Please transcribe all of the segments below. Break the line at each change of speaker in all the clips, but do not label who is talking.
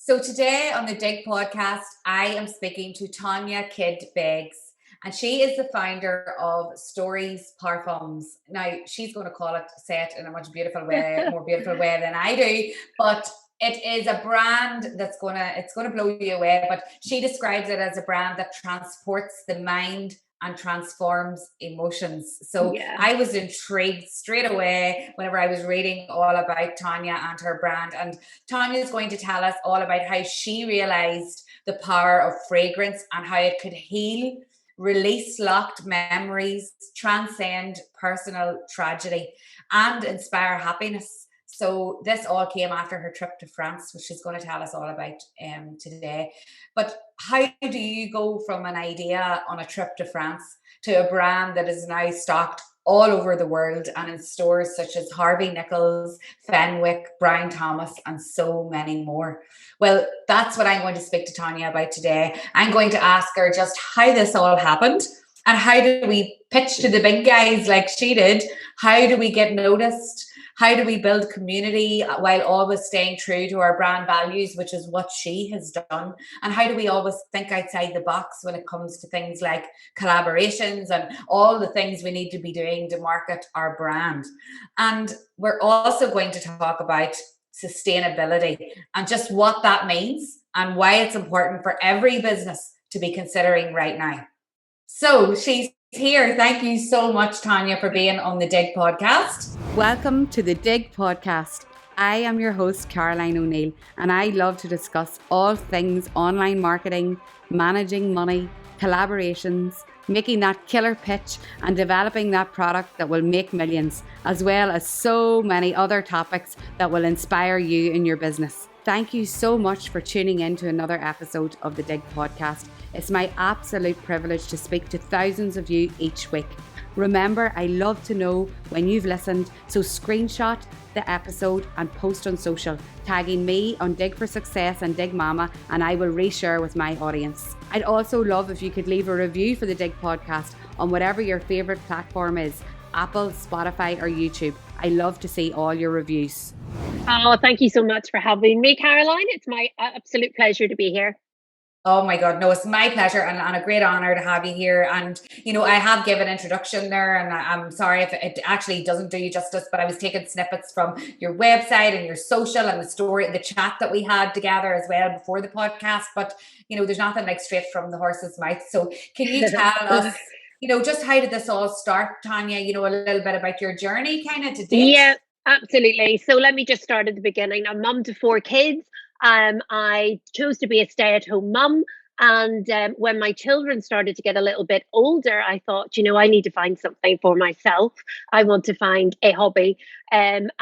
So today on the DIGG podcast, I am speaking to Tonya Kidd-Beggs, and she is the founder of Stories Parfums. Now, she's going to say it in a much more beautiful way than I do, but it is a brand it's going to blow you away. But she describes it as a brand that transports the mind and transforms emotions. So I was intrigued straight away whenever I was reading all about Tonya and her brand. And Tonya is going to tell us all about how she realized the power of fragrance and how it could heal, release locked memories, transcend personal tragedy, and inspire happiness. So this all came after her trip to France, which she's going to tell us all about today. But how do you go from an idea on a trip to France to a brand that is now stocked all over the world and in stores such as Harvey Nichols, Fenwick, Brown Thomas, and so many more? Well, that's what I'm going to speak to Tonya about today. I'm going to ask her just how this all happened and how do we pitch to the big guys like she did? How do we get noticed? How do we build community while always staying true to our brand values, which is what she has done? And how do we always think outside the box when it comes to things like collaborations and all the things we need to be doing to market our brand? And we're also going to talk about sustainability and just what that means and why it's important for every business to be considering right now. So she's here. Thank you so much, Tonya, for being on the DIGG podcast.
Welcome to the DIGG podcast. I am your host, Caroline O'Neill, and I love to discuss all things online marketing, managing money, collaborations, making that killer pitch, and developing that product that will make millions, as well as so many other topics that will inspire you in your business. Thank you so much for tuning in to another episode of the DIGG podcast. It's my absolute privilege to speak to thousands of you each week. Remember, I love to know when you've listened, so screenshot the episode and post on social, tagging me on DIGG for Success and DIGG Mama, and I will reshare with my audience. I'd also love if you could leave a review for the DIGG podcast on whatever your favourite platform is, Apple, Spotify or YouTube. I love to see all your reviews.
Oh, thank you so much for having me, Caroline. It's my absolute pleasure to be here.
Oh my God, no, it's my pleasure and a great honor to have you here. And, you know, I have given introduction there and I'm sorry if it actually doesn't do you justice, but I was taking snippets from your website and your social and the chat that we had together as well before the podcast. But, you know, there's nothing like straight from the horse's mouth. So can you tell us, you know, just how did this all start, Tonya, you know, a little bit about your journey kind of to date?
Yeah, absolutely. So let me just start at the beginning. I'm mum to 4 kids. I chose to be a stay-at-home mum. And when my children started to get a little bit older, I thought, you know, I need to find something for myself. I want to find a hobby. And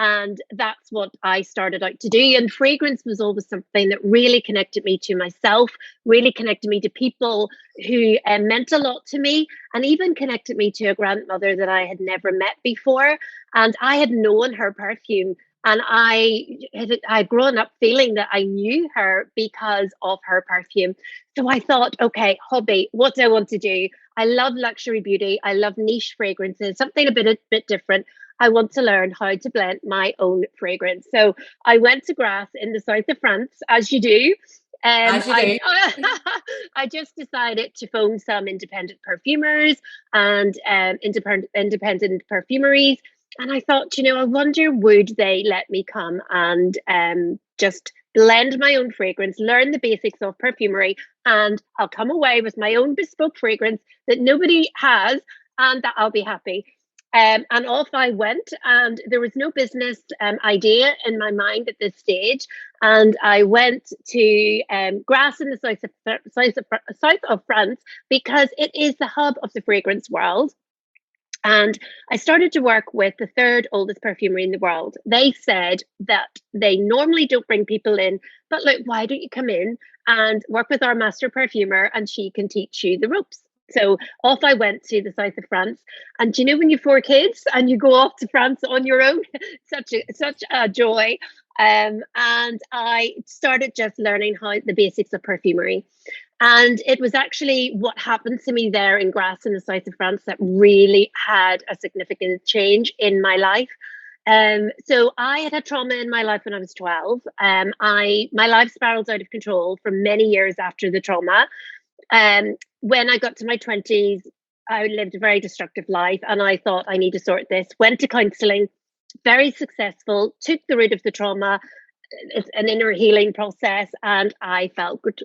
that's what I started out to do. And fragrance was always something that really connected me to myself, really connected me to people who meant a lot to me, and even connected me to a grandmother that I had never met before. And I had known her perfume. And I'd grown up feeling that I knew her because of her perfume. So I thought, okay, hobby, what do I want to do? I love luxury beauty. I love niche fragrances, something a bit different. I want to learn how to blend my own fragrance. So I went to Grasse in the south of France, as you do. I just decided to phone some independent perfumers and independent perfumeries. And I thought, you know, I wonder, would they let me come and just blend my own fragrance, learn the basics of perfumery, and I'll come away with my own bespoke fragrance that nobody has, and that I'll be happy. And off I went, and there was no business idea in my mind at this stage. And I went to Grasse in the south of France because it is the hub of the fragrance world. And I started to work with the 3rd oldest perfumery in the world. They said that they normally don't bring people in, but look, why don't you come in and work with our master perfumer and she can teach you the ropes. So off I went to the south of France. And you know, when you have 4 kids and you go off to France on your own, such a joy. And I started just learning the basics of perfumery. And it was actually what happened to me there in Grasse in the south of France that really had a significant change in my life. So I had trauma in my life when I was 12. My life spiraled out of control for many years after the trauma. When I got to my 20s, I lived a very destructive life, and I thought I need to sort this. Went to counselling, very successful, took the root of the trauma. It's an inner healing process, and I felt good,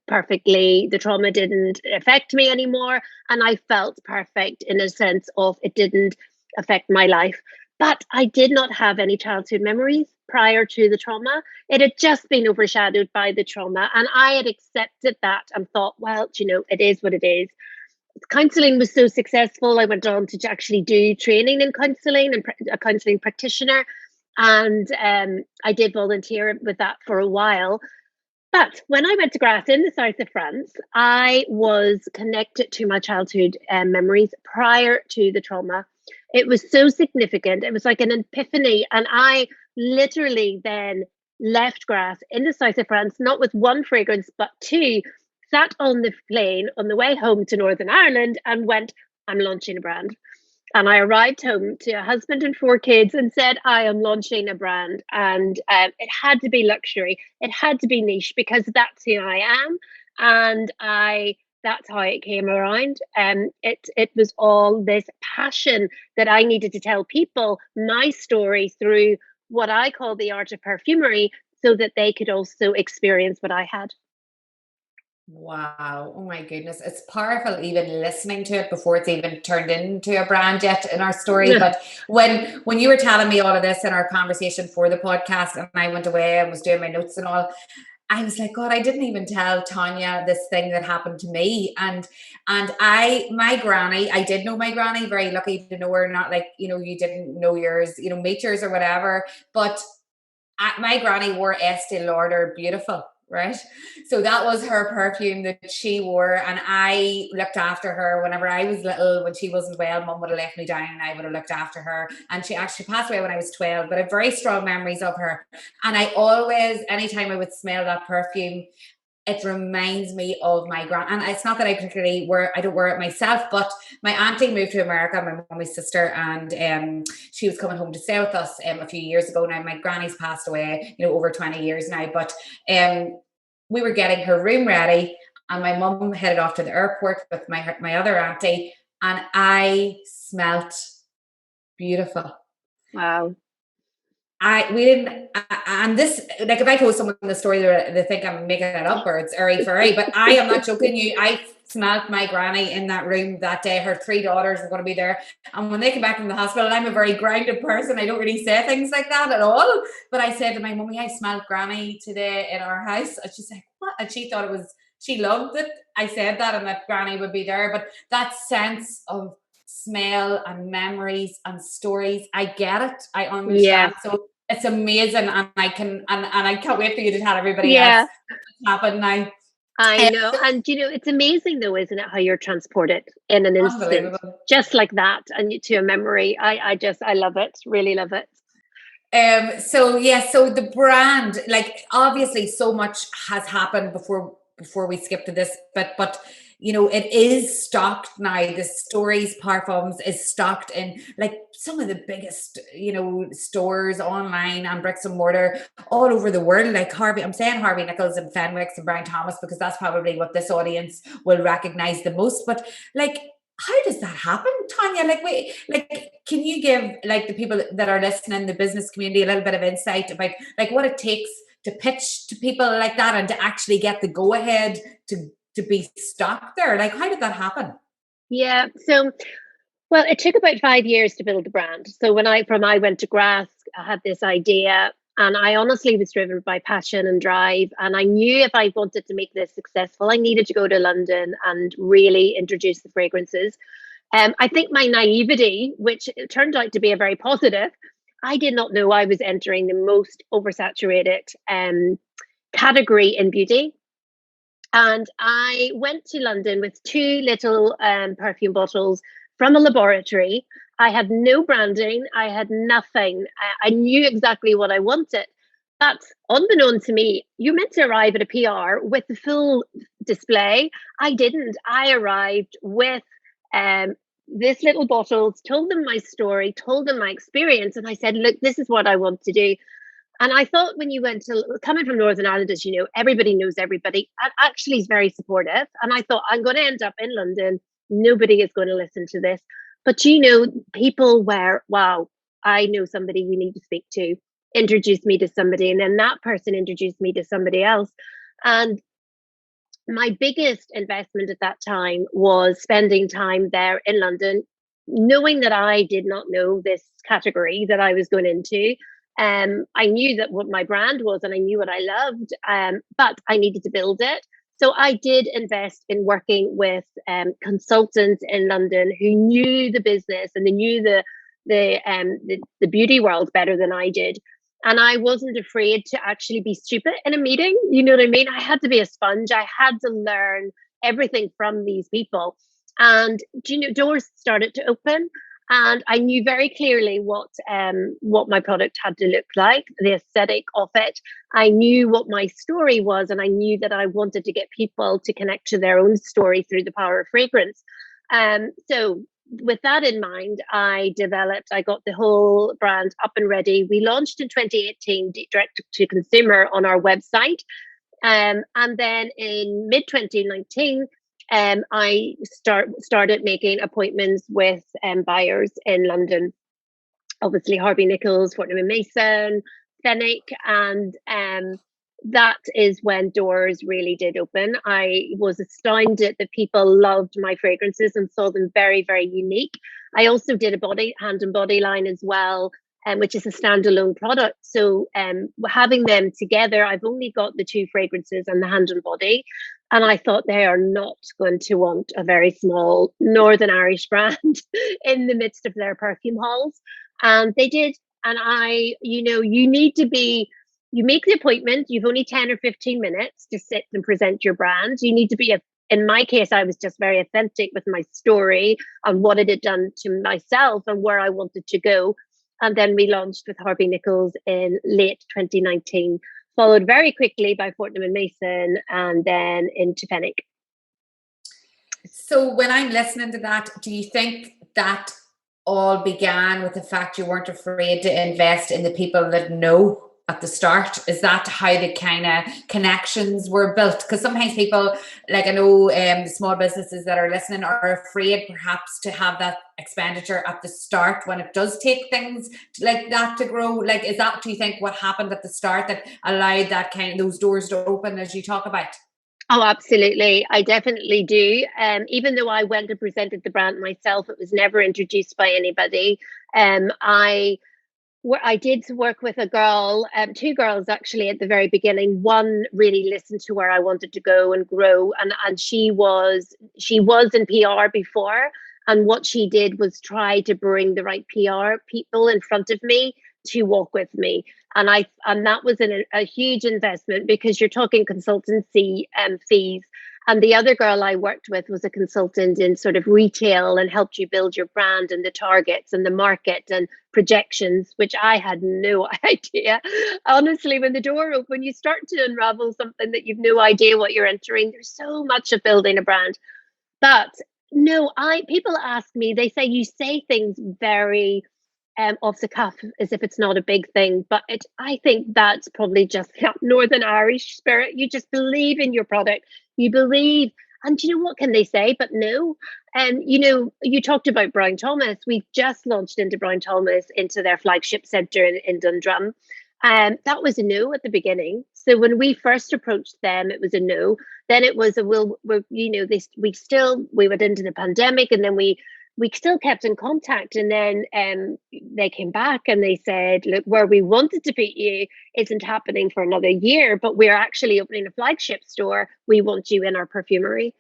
perfectly. The trauma didn't affect me anymore, and I felt perfect in a sense of it didn't affect my life. But I did not have any childhood memories prior to the trauma. It had just been overshadowed by the trauma, and I had accepted that and thought, well, it is what it is. Counselling was so successful. I went on to actually do training in counselling and a counselling practitioner. And I did volunteer with that for a while. But when I went to Grasse in the south of France, I was connected to my childhood memories prior to the trauma. It was so significant. It was like an epiphany. And I literally then left Grasse in the south of France, not with one fragrance, but two, sat on the plane on the way home to Northern Ireland and went, I'm launching a brand. And I arrived home to a husband and 4 kids and said, I am launching a brand. And it had to be luxury. It had to be niche because that's who I am. And that's how it came around. It was all this passion that I needed to tell people my story through what I call the art of perfumery so that they could also experience what I had.
Wow. Oh my goodness. It's powerful even listening to it before it's even turned into a brand yet in our story.
Yeah.
But when you were telling me all of this in our conversation for the podcast and I went away and was doing my notes and all, I was like, God, I didn't even tell Tonya this thing that happened to me. And my granny, I did know my granny, very lucky to know her, not like, you didn't know yours, meet yours or whatever. But my granny wore Estee Lauder Beautiful. Right. So that was her perfume that she wore. And I looked after her whenever I was little. When she wasn't well, Mum would have left me down and I would have looked after her. And she actually passed away when I was 12, but I have very strong memories of her. And I always, anytime I would smell that perfume, it reminds me of my grand. And it's not that I particularly I don't wear it myself, but my auntie moved to America, my mommy's sister, and she was coming home to stay with us a few years ago. Now my granny's passed away, over 20 years now, but we were getting her room ready, and my mum headed off to the airport with my other auntie, and I smelt beautiful.
Wow.
We didn't, and this, like, if I told someone the story, they think I'm making it up or it's airy-fairy, but I am not joking you. I smelled my granny in that room that day. Her 3 daughters were going to be there. And when they came back from the hospital, I'm a very grounded person. I don't really say things like that at all. But I said to my mummy, I smelled granny today in our house. And she's like, what? And she thought she loved it. I said that and that granny would be there. But that sense of smell and memories and stories, I get it. I understand.
Yeah.
So it's amazing, and I can't wait for you to tell everybody else what's happened now.
I know. And it's amazing though, isn't it, how you're transported in an instant, just like that, and to a memory. I love it, really love it.
So the brand, like, obviously so much has happened before we skip to this, but it is stocked now. The Stories Parfums is stocked in like some of the biggest, stores online and bricks and mortar all over the world. Like I'm saying Harvey Nichols and Fenwick and Brown Thomas because that's probably what this audience will recognize the most. But like, how does that happen, Tonya? Can you give like the people that are listening, the business community, a little bit of insight about like what it takes to pitch to people like that and to actually get the go ahead to be stocked there? Like, how did that happen?
Yeah. So, well, it took about 5 years to build the brand. So when I went to Grasse, I had this idea, and I honestly was driven by passion and drive. And I knew if I wanted to make this successful, I needed to go to London and really introduce the fragrances. I think my naivety, which turned out to be a very positive, I did not know I was entering the most oversaturated category in beauty. And I went to London with 2 little perfume bottles from a laboratory. I had no branding. I had nothing. I knew exactly what I wanted. But unbeknown to me, you're meant to arrive at a PR with the full display. I didn't. I arrived with this little bottles, told them my story, told them my experience. And I said, look, this is what I want to do. And I thought when you went to, coming from Northern Ireland, as you know, everybody knows everybody, and actually is very supportive. And I thought, I'm going to end up in London. Nobody is going to listen to this. But, people were, wow, I know somebody you need to speak to, introduced me to somebody. And then that person introduced me to somebody else. And my biggest investment at that time was spending time there in London, knowing that I did not know this category that I was going into. I knew that what my brand was and I knew what I loved, but I needed to build it. So I did invest in working with consultants in London who knew the business and they knew the beauty world better than I did. And I wasn't afraid to actually be stupid in a meeting. You know what I mean? I had to be a sponge. I had to learn everything from these people. And doors started to open. And I knew very clearly what my product had to look like, the aesthetic of it. I knew what my story was, and I knew that I wanted to get people to connect to their own story through the power of fragrance. So with that in mind, I got the whole brand up and ready. We launched in 2018, direct to consumer on our website. And then in mid 2019, I started making appointments with buyers in London. Obviously, Harvey Nichols, Fortnum & Mason, Fenwick, and that is when doors really did open. I was astounded that people loved my fragrances and saw them very, very unique. I also did a hand and body line as well, which is a standalone product. So having them together, I've only got the two fragrances and the hand and body. And I thought they are not going to want a very small Northern Irish brand in the midst of their perfume halls. And they did. And you make the appointment, you've only 10 or 15 minutes to sit and present your brand. You need to be in my case, I was just very authentic with my story and what it had done to myself and where I wanted to go. And then we launched with Harvey Nichols in late 2019, followed very quickly by Fortnum & Mason and then into Fenwick.
So when I'm listening to that, do you think that all began with the fact you weren't afraid to invest in the people that know at the start? Is that how the kind of connections were built? Because sometimes people, like I know the small businesses that are listening are afraid perhaps to have that expenditure at the start when it does take things like that to grow. Like, do you think what happened at the start that allowed that those doors to open as you talk about?
Oh, absolutely. I definitely do. Even though I went and presented the brand myself, it was never introduced by anybody. I did work with a girl, two girls actually at the very beginning. One really listened to where I wanted to go and grow, and she was in PR before, and what she did was try to bring the right PR people in front of me to walk with me, and that was a huge investment because you're talking consultancy fees. And the other girl I worked with was a consultant in sort of retail and helped you build your brand and the targets and the market and projections, which I had no idea. Honestly, when the door opened, you start to unravel something that you've no idea what you're entering. There's so much of building a brand. But no, people ask me, they say you say things very off the cuff as if it's not a big thing, but I think that's probably just Northern Irish spirit. You just believe in your product, you believe, and what can they say but no? And you talked about Brown Thomas. We've just launched into Brown Thomas into their flagship centre in Dundrum. That was a no at the beginning. So when we first approached them, it was a no. Then it was we went into the pandemic, and then we still kept in contact, and then they came back and they said, look, where we wanted to put you isn't happening for another year, but we're actually opening a flagship store. We want you in our perfumery.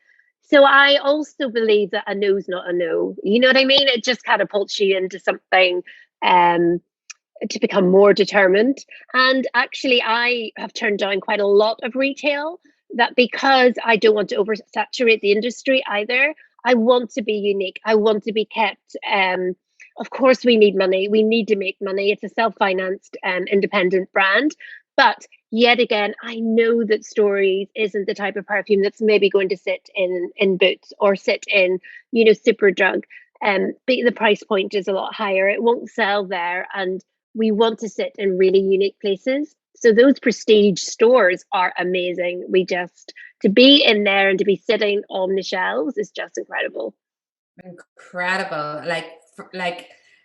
So I also believe that a no's not a no. You know what I mean? It just catapults you into something to become more determined. And actually, I have turned down quite a lot of retail, that because I don't want to oversaturate the industry either. I want to be unique. I want to be kept. Of course, we need money. We need to make money. It's a self-financed, independent brand. But yet again, I know that Stories isn't the type of perfume that's maybe going to sit in Boots or sit in, Superdrug. the price point is a lot higher. It won't sell there, and we want to sit in really unique places. So those prestige stores are amazing. To be in there and to be sitting on the shelves is just incredible.
Incredible.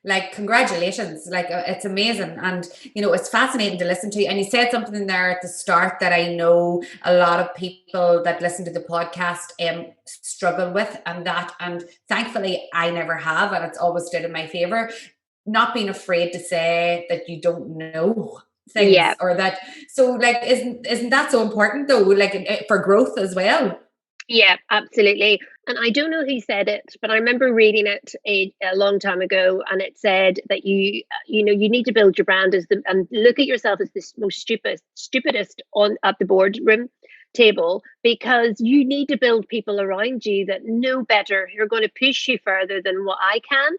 Like congratulations. Like it's amazing. And it's fascinating to listen to. And you said something there at the start that I know a lot of people that listen to the podcast struggle with, and thankfully I never have, and it's always stood in my favor. Not being afraid to say that you don't know things, or that. So like, isn't that so important though? Like for growth as well.
Yeah, absolutely. And I don't know who said it, but I remember reading it a long time ago, and it said that you need to build your brand and look at yourself as the most stupidest at the boardroom table, because you need to build people around you that know better, who are going to push you further than what I can.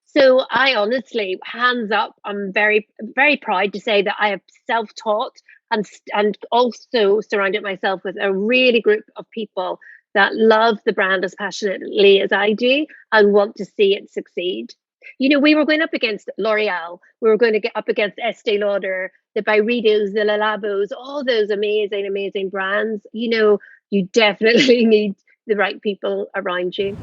So I honestly, hands up, I'm very, very proud to say that I have self-taught and also surrounded myself with a really group of people that love the brand as passionately as I do and want to see it succeed. We were going up against L'Oreal, we were going to get up against Estee Lauder, the Byredos, the Le Labos, all those amazing, amazing brands. You definitely need the right people around you.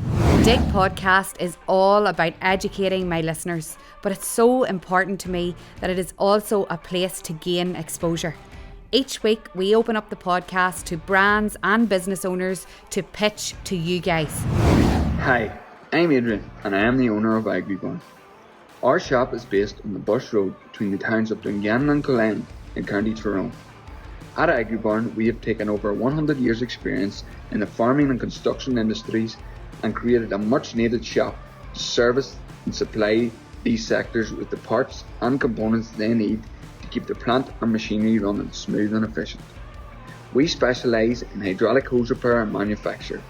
DIGG podcast is all about educating my listeners, but it's so important to me that it is also a place to gain exposure. Each week we open up the podcast to brands and business owners to pitch to you guys.
Hi, I'm Adrian and I am the owner of Agribarn. Our shop is based on the Bush Road between the towns of Dungannon and Cullen in County Tyrone. At Agribarn we have taken over 100 years experience in the farming and construction industries and created a much needed shop to service and supply these sectors with the parts and components they need to keep the plant and machinery running smooth and efficient. We specialise in hydraulic hose repair and manufacture.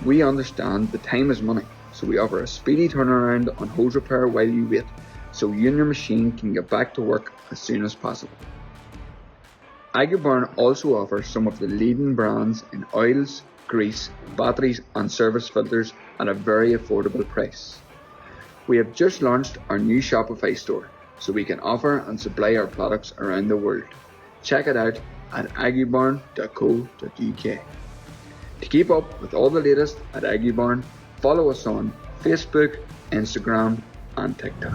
We understand that time is money, so we offer a speedy turnaround on hose repair while you wait, so you and your machine can get back to work as soon as possible. Agribarn also offers some of the leading brands in oils, grease, batteries and service filters at a very affordable price. We have just launched our new Shopify store, so we can offer and supply our products around the world. Check it out at agribarn.co.uk. To keep up with all the latest at Agribarn, follow us on Facebook, Instagram and TikTok.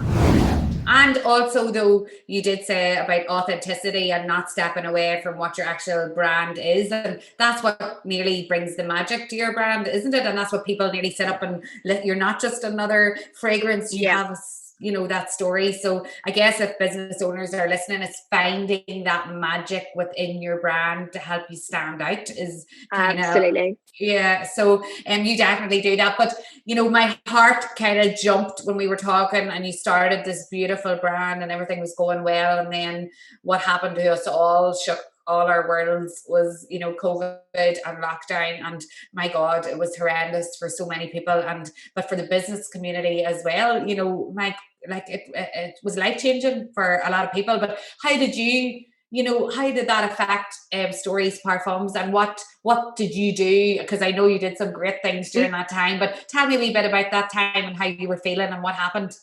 And also, though, you did say about authenticity and not stepping away from what your actual brand is. And that's what nearly brings the magic to your brand, isn't it? And that's what people nearly sit up and you're not just another fragrance. You have that story. So I guess if business owners are listening, it's finding that magic within your brand to help you stand out is
absolutely.
Yeah. So you definitely do that. But my heart kind of jumped when we were talking and you started this beautiful brand and everything was going well. And then what happened to us all shook all our worlds was, COVID and lockdown. And my God, it was horrendous for so many people. But for the business community as well, it was life-changing for a lot of people. But how did that affect Stories Parfums, and what did you do? Because I know you did some great things during that time, but tell me a wee bit about that time and how you were feeling and what happened.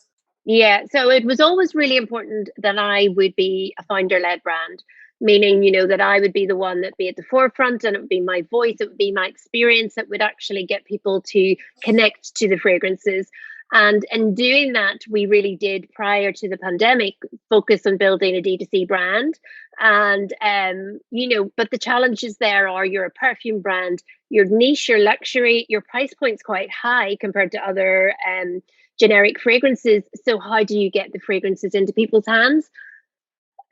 Yeah, so it was always really important that I would be a founder-led brand, meaning, that I would be the one that be at the forefront, and it would be my voice, it would be my experience that would actually get people to connect to the fragrances. And in doing that, we really did, prior to the pandemic, focus on building a D2C brand. And, but the challenges there are, you're a perfume brand, your niche, your luxury, your price point's quite high compared to other generic fragrances. So how do you get the fragrances into people's hands?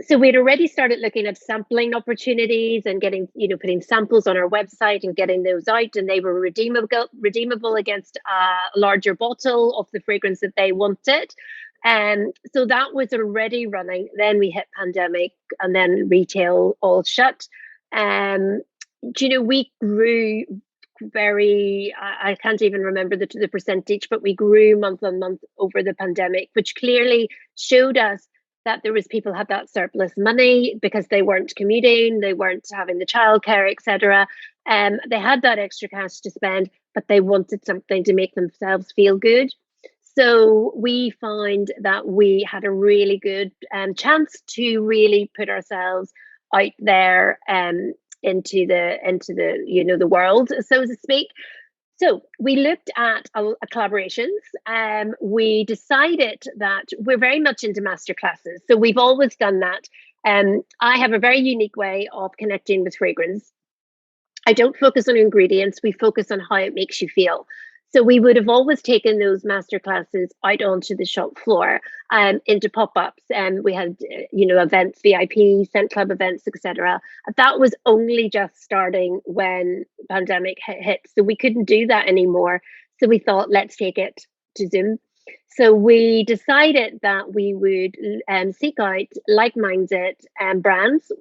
So we'd already started looking at sampling opportunities and getting, putting samples on our website and getting those out, and they were redeemable against a larger bottle of the fragrance that they wanted. So that was already running. Then we hit pandemic, and then retail all shut. We grew I can't even remember the percentage, but we grew month on month over the pandemic, which clearly showed us that there was people had that surplus money because they weren't commuting, they weren't having the childcare, etc. They had that extra cash to spend, but they wanted something to make themselves feel good. So we find that we had a really good chance to really put ourselves out there into the the world, so to speak. So we looked at collaborations. We decided that we're very much into masterclasses. So we've always done that. I have a very unique way of connecting with fragrance. I don't focus on ingredients. We focus on how it makes you feel. So we would have always taken those masterclasses out onto the shop floor, into pop-ups, and we had events, VIP, scent club events, etc. That was only just starting when pandemic hit, so we couldn't do that anymore. So we thought, let's take it to Zoom. So we decided that we would seek out like-minded brands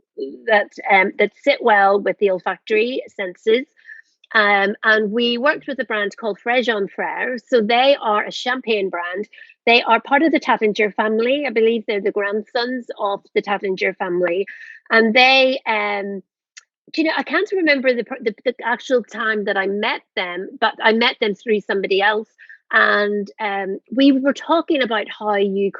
that sit well with the olfactory senses. And we worked with a brand called Frejon Frere. So they are a champagne brand. They are part of the Tattinger family. I believe they're the grandsons of the Tattinger family. And they, I can't remember the actual time that I met them, but I met them through somebody else. And we were talking about how you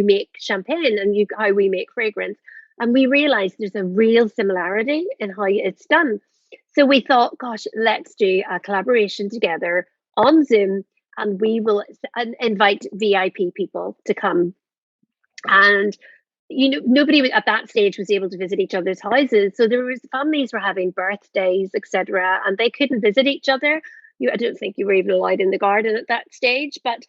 make champagne and how we make fragrance. And we realized there's a real similarity in how it's done. So we thought, gosh, let's do a collaboration together on Zoom, and we will invite VIP people to come. And nobody at that stage was able to visit each other's houses. So families were having birthdays, etc., and they couldn't visit each other. I don't think you were even allowed in the garden at that stage. But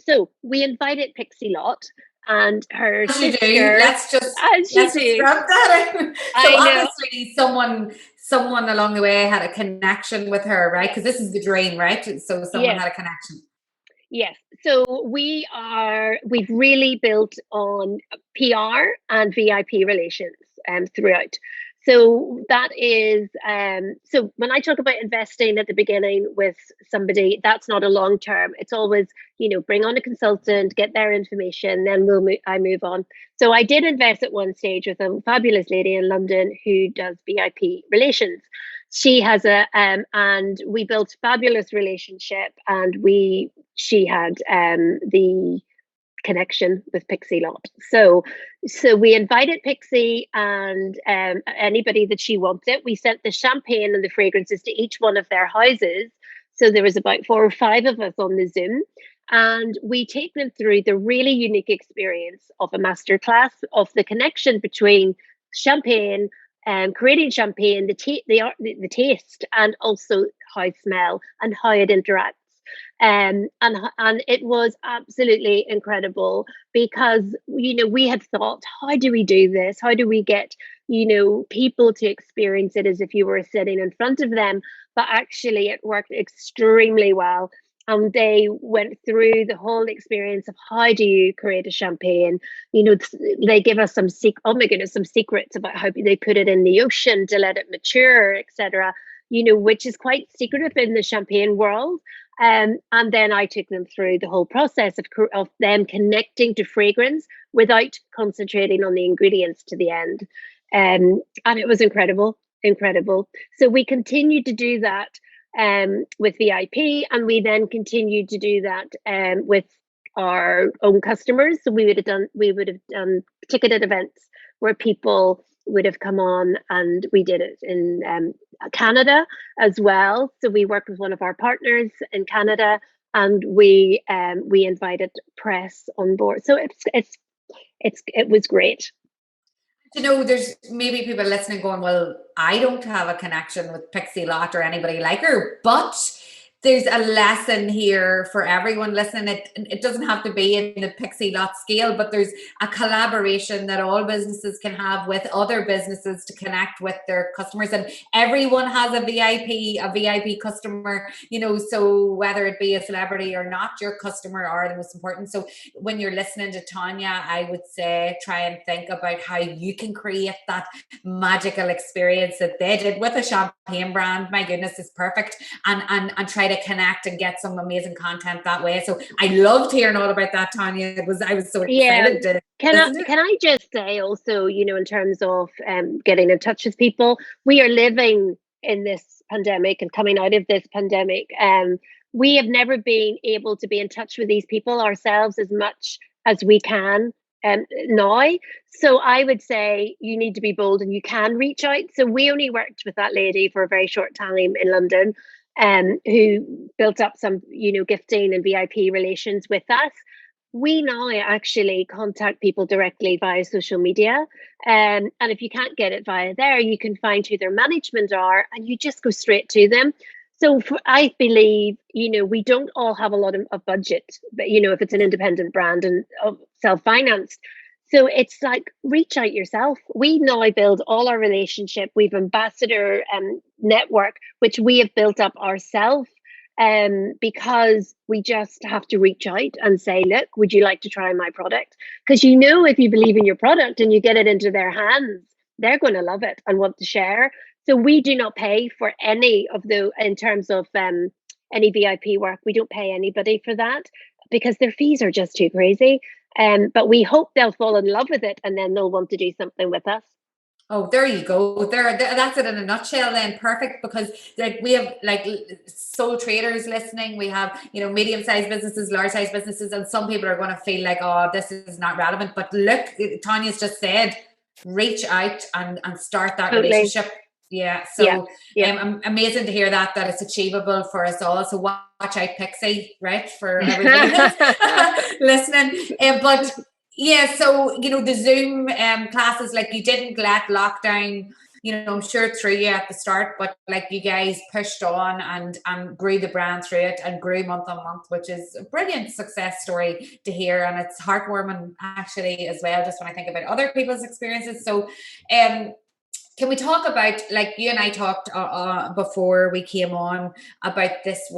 so we invited Pixie Lott and her sister.
Let's just wrap that out. So obviously someone along the way had a connection with her, right? Because this is the dream, right? So someone had a connection.
Yes. So we've really built on PR and VIP relations throughout. So that is, so when I talk about investing at the beginning with somebody, that's not a long term. It's always, bring on a consultant, get their information, then I move on. So I did invest at one stage with a fabulous lady in London who does VIP relations. She has and we built a fabulous relationship, and she had the connection with Pixie Lott. So we invited Pixie and anybody that she wanted. We sent the champagne and the fragrances to each one of their houses. So there was about 4 or 5 of us on the Zoom, and we take them through the really unique experience of a masterclass of the connection between champagne and creating champagne, the taste, and also how it smells and how it interacts. And it was absolutely incredible because we had thought, how do we do this? How do we get people to experience it as if you were sitting in front of them? But actually, it worked extremely well. They went through the whole experience of how do you create a champagne. They give us some secrets about how they put it in the ocean to let it mature, etc. Which is quite secretive in the champagne world. And then I took them through the whole process of them connecting to fragrance without concentrating on the ingredients to the end. And it was incredible. So we continued to do that with VIP, and we then continued to do that with our own customers. So we would have done ticketed events where people would have come on, and we did it in Canada as well. So we worked with one of our partners in Canada, and we invited press on board. So it was great.
There's maybe people listening going, well, I don't have a connection with Pixie Lott or anybody like her, but there's a lesson here for everyone listening. It doesn't have to be in the Pixie Lott scale, but there's a collaboration that all businesses can have with other businesses to connect with their customers. And everyone has a VIP customer, so whether it be a celebrity or not, your customer are the most important. So when you're listening to Tonya, I would say try and think about how you can create that magical experience that they did with a champagne brand. My goodness, it's perfect. And try to connect and get some amazing content that way. So I loved hearing all about that, Tonya. I was so excited.
Can I just say also, in terms of getting in touch with people, we are living in this pandemic and coming out of this pandemic we have never been able to be in touch with these people ourselves as much as we can now. So I would say you need to be bold and you can reach out. So we only worked with that lady for a very short time in London, who built up some, gifting and VIP relations with us. We now actually contact people directly via social media. And if you can't get it via there, you can find who their management are and you just go straight to them. So I believe, we don't all have a lot of budget, but, if it's an independent brand and self-financed. So it's like, reach out yourself. We now build all our relationship. We've ambassador network, which we have built up ourselves. Because we just have to reach out and say, look, would you like to try my product? Because if you believe in your product and you get it into their hands, they're going to love it and want to share. So we do not pay for any of in terms of any VIP work. We don't pay anybody for that because their fees are just too crazy. But we hope they'll fall in love with it and then they'll want to do something with us.
Oh, there you go. That's it in a nutshell then. Perfect. Because we have sole traders listening. We have, medium-sized businesses, large-sized businesses, and some people are going to feel like, oh, this is not relevant. But look, Tonya's just said, reach out and start that relationship. Yeah. So amazing to hear that it's achievable for us all. So watch out, Pixie, right? For everybody listening. But yeah, so, the Zoom classes, you didn't let lockdown, I'm sure threw you at the start, but you guys pushed on and grew the brand through it and grew month on month, which is a brilliant success story to hear. And it's heartwarming actually as well, just when I think about other people's experiences. So, can we talk about, you and I talked before we came on about this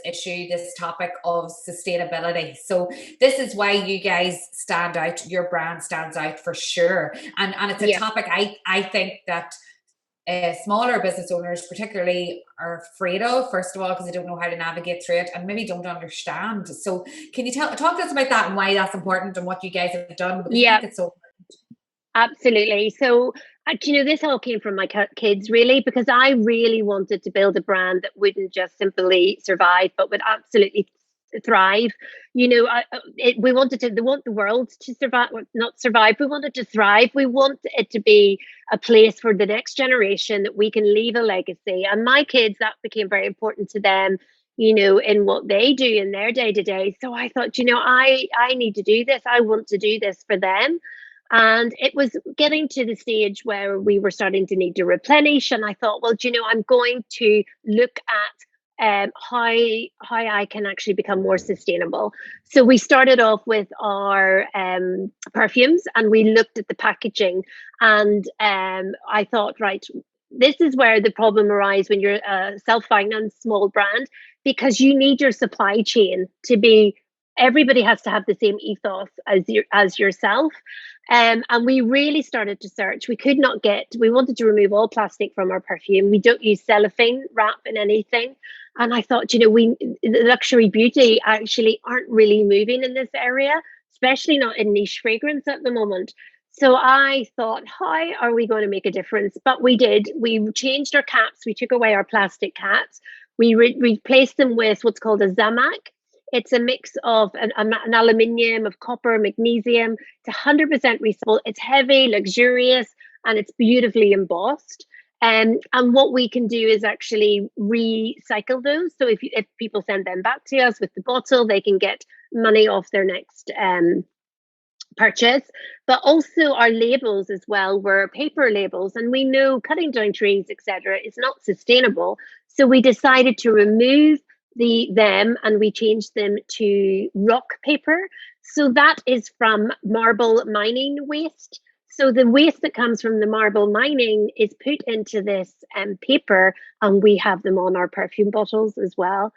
issue, this topic of sustainability. So this is why you guys stand out, your brand stands out for sure. And it's a topic I think that smaller business owners particularly are afraid of, first of all, because they don't know how to navigate through it and maybe don't understand. So can you talk to us about that and why that's important and what you guys have done? Because I think it's so important.
Absolutely. So, this all came from my kids, really, because I really wanted to build a brand that wouldn't just simply survive, but would absolutely thrive. We want the world to survive, not survive. We want it to thrive. We want it to be a place for the next generation that we can leave a legacy. And my kids, that became very important to them, in what they do in their day to day. So I thought, I need to do this. I want to do this for them. And it was getting to the stage where we were starting to need to replenish. And I thought, well, I'm going to look at how I can actually become more sustainable. So we started off with our perfumes and we looked at the packaging. And I thought, right, this is where the problem arises when you're a self-financed small brand, because you need your supply chain to be, everybody has to have the same ethos as yourself. And we really started to search. We wanted to remove all plastic from our perfume. We don't use cellophane wrap in anything. And I thought, the luxury beauty actually aren't really moving in this area, especially not in niche fragrance at the moment. So I thought, how are we going to make a difference? But we did. We changed our caps. We took away our plastic caps. We replaced them with what's called a Zamac. It's a mix of an aluminium, of copper, magnesium. It's 100% recyclable. It's heavy, luxurious, and it's beautifully embossed. And what we can do is actually recycle those. So if people send them back to us with the bottle, they can get money off their next purchase. But also our labels as well were paper labels. And we know cutting down trees, etc., is not sustainable. So we decided to remove them and we changed them to rock paper. So that is from marble mining waste. So the waste that comes from the marble mining is put into this paper, and we have them on our perfume bottles as well.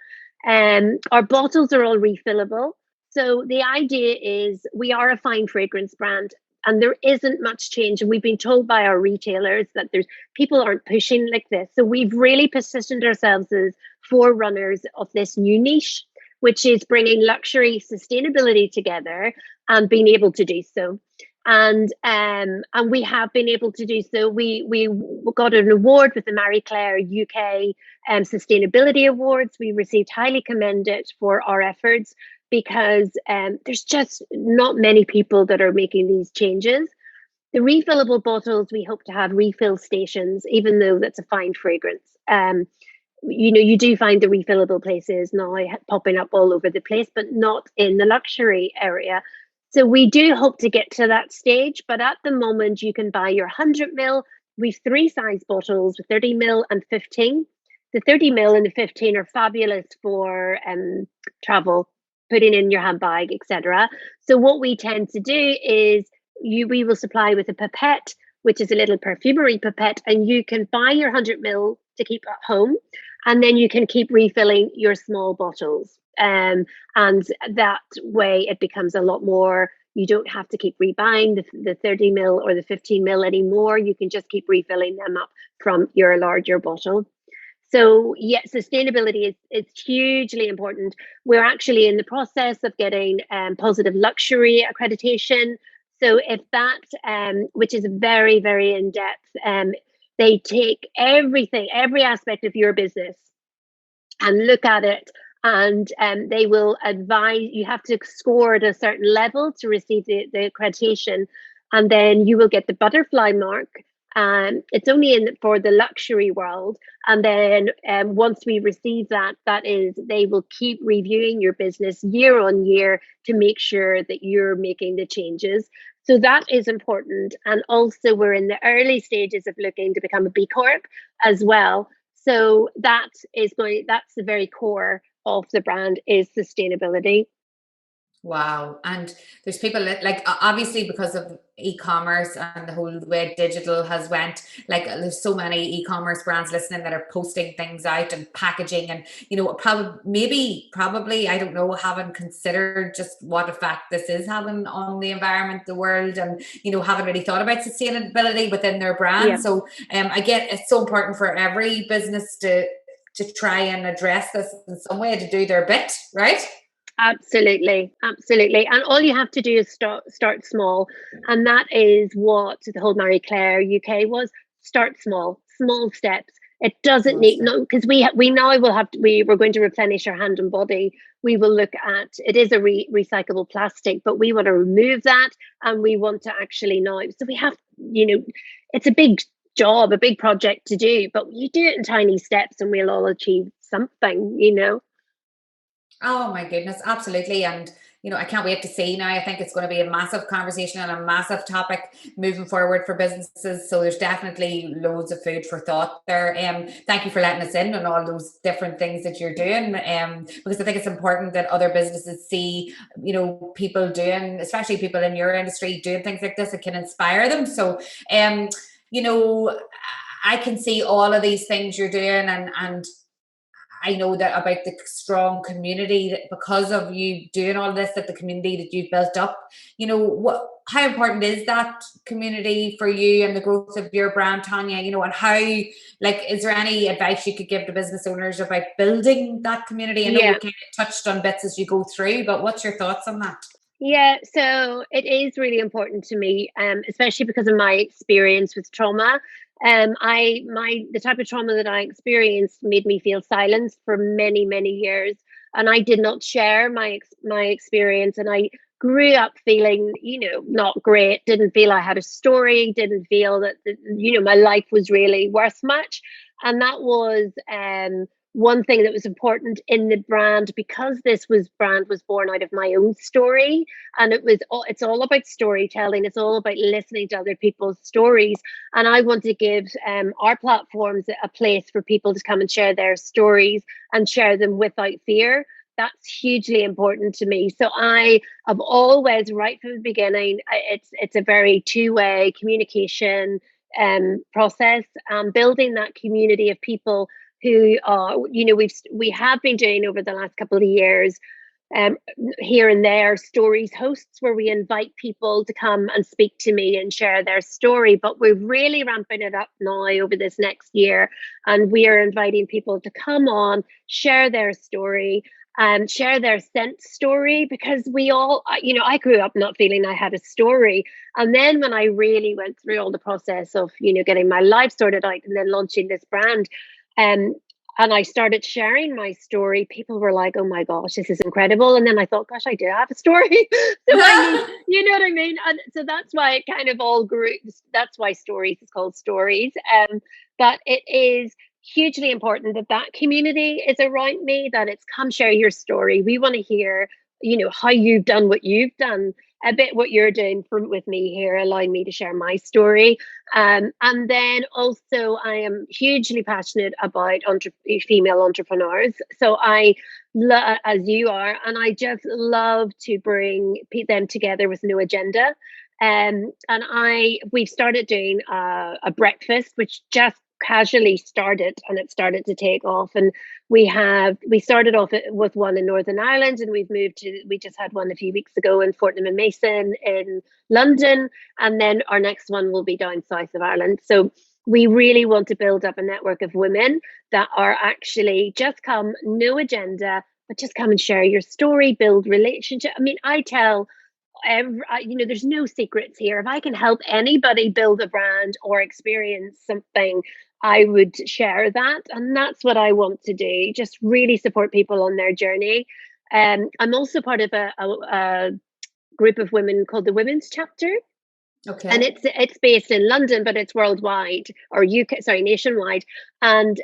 Our bottles are all refillable. So the idea is we are a fine fragrance brand, and there isn't much change. And we've been told by our retailers that people aren't pushing like this. So we've really positioned ourselves as forerunners of this new niche, which is bringing luxury sustainability together and being able to do so. And we have been able to do so. We got an award with the Marie Claire UK Sustainability Awards. We received highly commended for our efforts because there's just not many people that are making these changes. The refillable bottles, we hope to have refill stations, even though that's a fine fragrance. You do find the refillable places now popping up all over the place, but not in the luxury area. So we do hope to get to that stage, but at the moment you can buy your 100ml. We've 3 size bottles with 30ml and 15. The 30ml and the 15 are fabulous for travel, putting in your handbag, etc. So what we tend to do is we will supply with a pipette, which is a little perfumery pipette, and you can buy your 100ml to keep at home, and then you can keep refilling your small bottles. And that way it becomes a lot more, you don't have to keep rebuying the 30ml or the 15ml anymore. You can just keep refilling them up from your larger bottle. So yeah, sustainability is hugely important. We're actually in the process of getting positive luxury accreditation. So if that, which is very, very in-depth, they take everything, every aspect of your business and look at it, and they will advise, you have to score at a certain level to receive the accreditation, and then you will get the butterfly mark. It's only for the luxury world, and then once we receive that, they will keep reviewing your business year on year to make sure that you're making the changes. So that is important. And also we're in the early stages of looking to become a B Corp as well. So that's the very core of the brand, is sustainability.
Wow. And there's people that, like, obviously because of e-commerce and the whole way digital has went, like there's so many e-commerce brands listening that are posting things out and packaging, and probably I don't know, haven't considered just what effect this is having on the environment, the world, and haven't really thought about sustainability within their brand. Yeah. So I get it's so important for every business to try and address this in some way, to do their bit, right?
Absolutely. And all you have to do is start small. And that is what the whole Marie Claire UK was. Start small steps. It doesn't need, because we now will have, we're going to replenish our hand and body. We will look at, it is a recyclable plastic, but we want to remove that, and we want to actually now, so we have, it's a big job, a big project to do, but you do it in tiny steps and we'll all achieve something.
Oh my goodness, absolutely. And I can't wait to see now. I think it's going to be a massive conversation and a massive topic moving forward for businesses. So there's definitely loads of food for thought there. Thank you for letting us in on all those different things that you're doing. Because I think it's important that other businesses see, people doing, especially people in your industry, doing things like this. It can inspire them. So, I can see all of these things you're doing, and I know that about the strong community that because of you doing all this, that the community that you've built up, how important is that community for you and the growth of your brand, Tonya, and how, is there any advice you could give to business owners about building that community? I know we kind of touched on bits as you go through, but what's your thoughts on that?
Yeah, so it is really important to me, especially because of my experience with trauma. The type of trauma that I experienced made me feel silenced for many, many years, and I did not share my experience, and I grew up feeling, not great. Didn't feel I had a story. Didn't feel that my life was really worth much, and that was one thing that was important in the brand, because this brand was born out of my own story, and it's all about storytelling. It's all about listening to other people's stories, and I want to give our platforms a place for people to come and share their stories and share them without fear. That's hugely important to me. So I have always, right from the beginning, it's a very two-way communication process, building that community of people who are, we have been doing over the last couple of years, here and there, stories hosts where we invite people to come and speak to me and share their story. But we're really ramping it up now over this next year, and we are inviting people to come on, share their story, share their scent story, because we all, I grew up not feeling I had a story. And then when I really went through all the process of, getting my life sorted out and then launching this brand, and I started sharing my story, people were like, oh my gosh, this is incredible. And then I thought, gosh, I do have a story. So I need, you know what I mean? And so that's why it kind of all grew. That's why Stories is called Stories. But it is hugely important that community is around me, that it's come share your story. We want to hear, how you've done what you've done, a bit what you're doing with me here, allowing me to share my story. And then also I am hugely passionate about female entrepreneurs. So as you are, and I just love to bring them together with no agenda. And we've started doing a breakfast, which just casually started, and it started to take off. And we started off with one in Northern Ireland, and we just had one a few weeks ago in Fortnum and Mason in London, and then our next one will be down south of Ireland. So we really want to build up a network of women that are actually just come, no agenda, but just come and share your story, build relationship. I mean, I tell there's no secrets here. If I can help anybody build a brand or experience something, I would share that. And that's what I want to do, just really support people on their journey. I'm also part of a group of women called the Women's Chapter.
Okay.
And it's based in London, but it's worldwide, or nationwide. And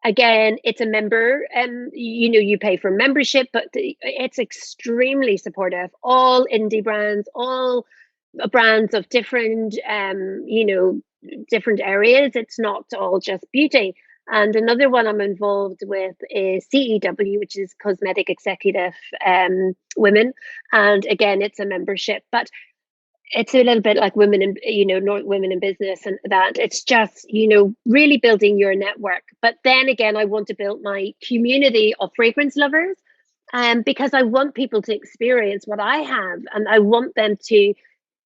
again, it's a member, you pay for membership, but it's extremely supportive. All indie brands, all brands of different, different areas. It's not all just beauty. And another one I'm involved with is CEW, which is Cosmetic Executive Women. And again, it's a membership, but it's a little bit like women in, women in business, and that it's just, really building your network. But then again, I want to build my community of fragrance lovers, because I want people to experience what I have, and I want them to,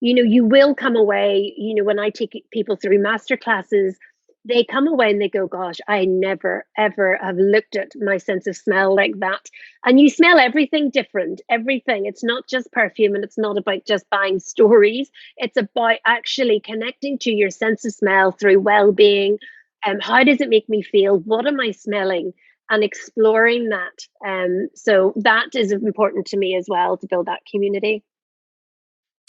you will come away, when I take people through masterclasses, they come away and they go, gosh, I never, ever have looked at my sense of smell like that. And you smell everything different, everything. It's not just perfume, and it's not about just buying stories. It's about actually connecting to your sense of smell through well-being. How does it make me feel? What am I smelling? And exploring that. So that is important to me as well, to build that community.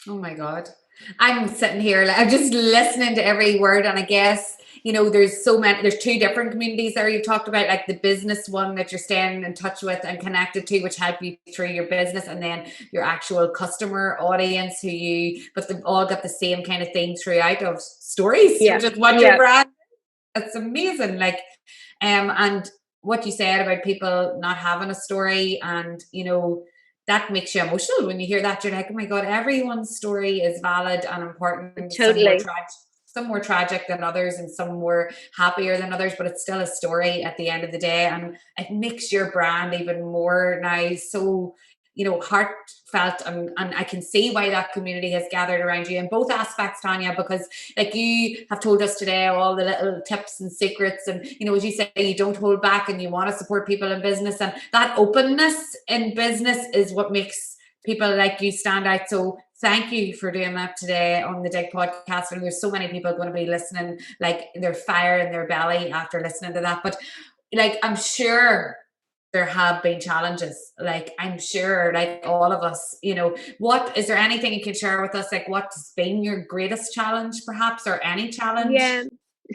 Oh my God. I'm sitting here, I'm just listening to every word. And I guess, there's two different communities there you've talked about, like the business one that you're staying in touch with and connected to, which help you through your business, and then your actual customer audience but they've all got the same kind of theme throughout of stories, which is what your brand. That's amazing. And what you said about people not having a story, and, that makes you emotional when you hear that. You're like, oh my God, everyone's story is valid and important.
Totally.
Some more tragic than others, and some more happier than others, but it's still a story at the end of the day. And it makes your brand even more now so, heartfelt, and I can see why that community has gathered around you in both aspects, Tonya, because like you have told us today, all the little tips and secrets, and as you say, you don't hold back, and you want to support people in business, and that openness in business is what makes people like you stand out. So thank you for doing that today on the DIGG podcast. And there's so many people going to be listening, like their fire in their belly after listening to that. But I'm sure there have been challenges. I'm sure, like all of us, what is there anything you can share with us? Like, what's been your greatest challenge, perhaps, or any challenge?
Yeah.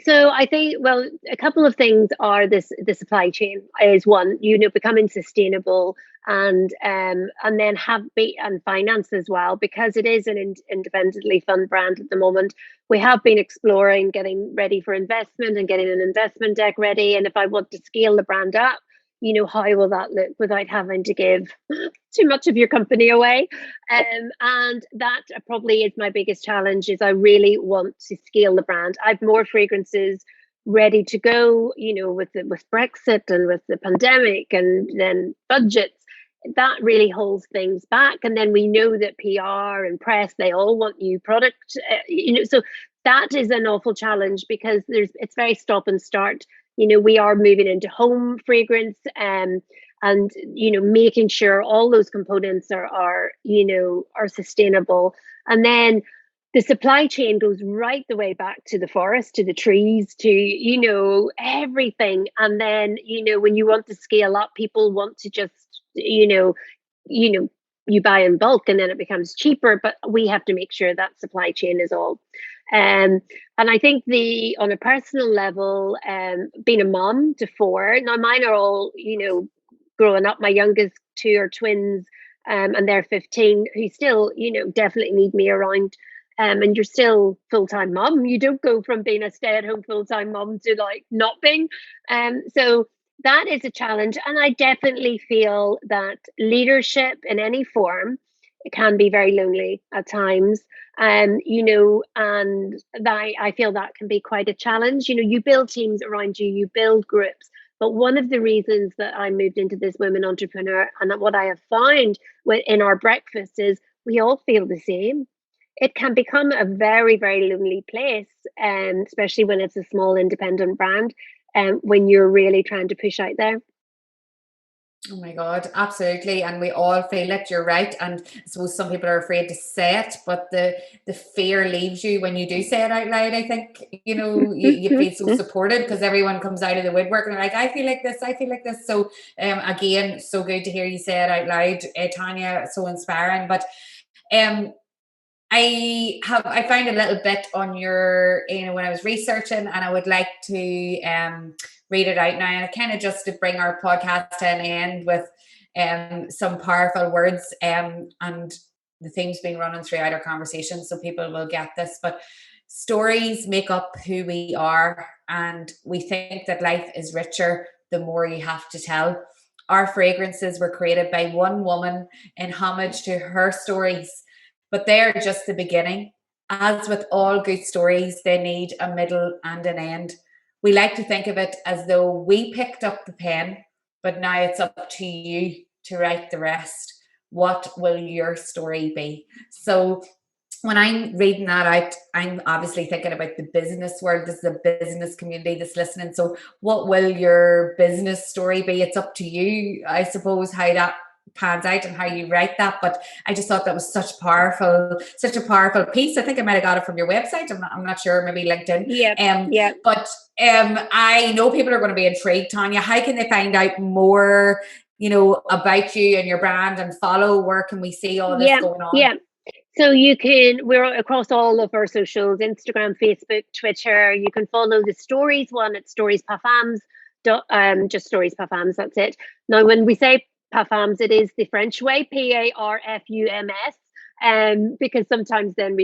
So I think, well, a couple of things are the supply chain is one, becoming sustainable, and then and finance as well, because it is an independently funded brand at the moment. We have been exploring getting ready for investment and getting an investment deck ready. And if I want to scale the brand up, how will that look without having to give too much of your company away? And that probably is my biggest challenge, is I really want to scale the brand. I've more fragrances ready to go, with Brexit and with the pandemic, and then budgets. That really holds things back. And then we know that PR and press, they all want new product, so that is an awful challenge, because it's very stop and start. We are moving into home fragrance, and and making sure all those components are sustainable. And then the supply chain goes right the way back to the forest, to the trees, to everything. And then when you want to scale up, people want to just you buy in bulk and then it becomes cheaper, but we have to make sure that supply chain is all. And I think on a personal level, being a mom to 4, now mine are all, growing up. My youngest 2 are twins, and they're 15, who still, definitely need me around. And you're still full-time mom. You don't go from being a stay-at-home full-time mom to like not being. So that is a challenge. And I definitely feel that leadership in any form, it can be very lonely at times. And I feel that can be quite a challenge. You build teams around you, you build groups. But one of the reasons that I moved into this women entrepreneur, and what I have found in our breakfast, is we all feel the same. It can become a very, very lonely place, especially when it's a small independent brand. When you're really trying to push out there.
Oh my God, absolutely. And we all feel it, you're right. And I suppose some people are afraid to say it, but the fear leaves you when you do say it out loud. I think, you feel so supported because everyone comes out of the woodwork and they're like, I feel like this, I feel like this. So again, so good to hear you say it out loud, Tonya, so inspiring. But I found a little bit on your, when I was researching, and I would like to read it out now. And kind of just to bring our podcast to an end with some powerful words and the themes being running throughout our conversation, so people will get this. But stories make up who we are, and we think that life is richer the more you have to tell. Our fragrances were created by one woman in homage to her stories, but they're just the beginning. As with all good stories, they need a middle and an end. We like to think of it as though we picked up the pen, but now it's up to you to write the rest. What will your story be? So when I'm reading that out, I'm obviously thinking about the business world. This is a business community that's listening. So what will your business story be? It's up to you, I suppose, how that pans out and how you write that. But I just thought that was such a powerful piece. I think I might have got it from your website. I'm not sure, maybe LinkedIn.
Yeah.
But I know people are going to be intrigued. Tonya, how can they find out more, about you and your brand and follow? Where can we see all this going on?
Yeah. So we're across all of our socials, Instagram, Facebook, Twitter. You can follow the Stories one at Stories Parfums, just Stories Parfums, that's it. Now, when we say Parfums, it is the French way, Parfums, because sometimes then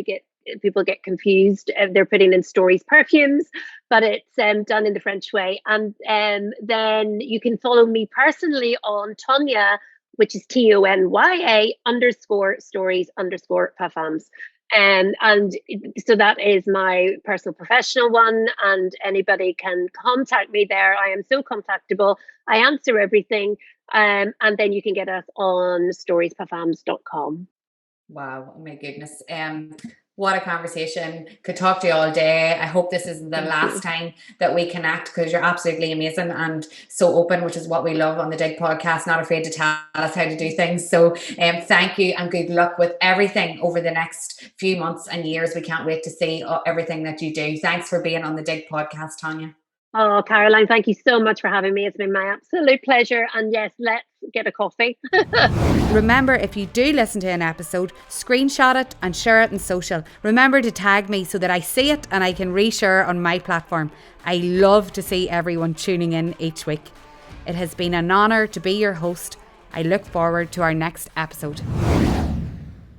people get confused. They're putting in Stories Perfumes, but it's done in the French way. And then you can follow me personally on Tonya, which is TONYA_stories_parfums. And so that is my personal professional one, and anybody can contact me there. I am so contactable. I answer everything. And then you can get us on storiesparfums.com.
Wow, oh my goodness. What a conversation. Could talk to you all day. I hope this isn't the last time that we connect, because you're absolutely amazing and so open, which is what we love on the DIGG podcast, not afraid to tell us how to do things. So thank you, and good luck with everything over the next few months and years. We can't wait to see everything that you do. Thanks for being on the DIGG podcast, Tonya.
Oh, Caroline, thank you so much for having me. It's been my absolute pleasure. And yes, let's get a coffee.
Remember, if you do listen to an episode, screenshot it and share it on social. Remember to tag me so that I see it and I can reshare on my platform. I love to see everyone tuning in each week. It has been an honour to be your host. I look forward to our next episode.